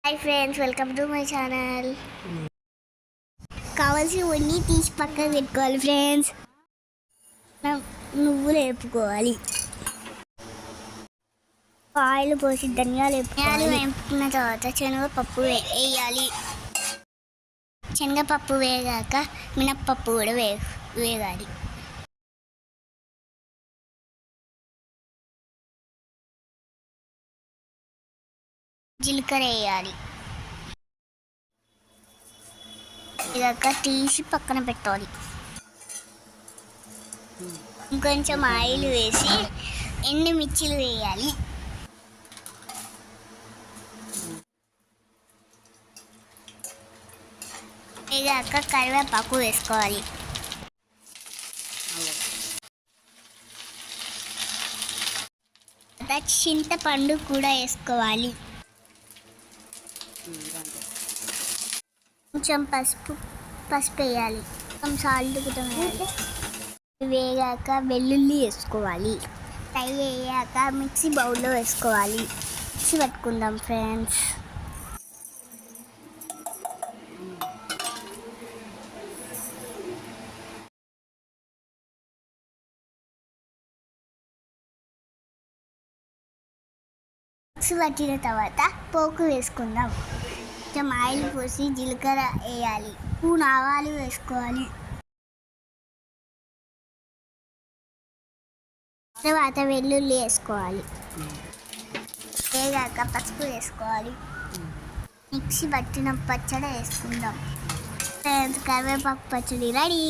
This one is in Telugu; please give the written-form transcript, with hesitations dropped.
Hi friends, welcome to my channel. కావాల్సినవన్నీ తీసి పక్కన పెట్టుకోవాలి ఫ్రెండ్స్. నువ్వులు వేపుకోవాలి, ఆయిల్ పోసి ధనియాలు వేపుకున్న తర్వాత శనగపప్పు వేయాలి. శనగపప్పు వేగాక మినప్పప్పు కూడా వేగాలి. జీలకర్ర వేయాలి. ఇదాక తీసి పక్కన పెట్టాలి. ఇంకొంచెం ఆయిల్ వేసి ఎండుమిర్చిలు వేయాలి. వేగాక కరివేపాకు వేసుకోవాలి. చింతపండు కూడా వేసుకోవాలి. కొంచెం పసుపు వేయాలి. కొంచెం సాల్ట్ కూడా వేయాలి. వేగాక వెల్లుల్లి వేసుకోవాలి. ఫ్రై అయ్యాక మిక్సీ బౌల్లో వేసుకోవాలి. మిక్సీ పట్టుకుందాం ఫ్రెండ్స్. మిక్సీ పట్టిన తర్వాత పోపు వేసుకుందాం. కొంచెం ఆయిల్ పోసి జీలకర్ర వేయాలి. స్పూన్ ఆవాలు వేసుకోవాలి. తర్వాత వెల్లుల్లి వేసుకోవాలి. వేగాక పసుపు వేసుకోవాలి. మిక్సీ పట్టిన పచ్చడి వేసుకుందాం. కరివేపాకు పచ్చడి రెడీ.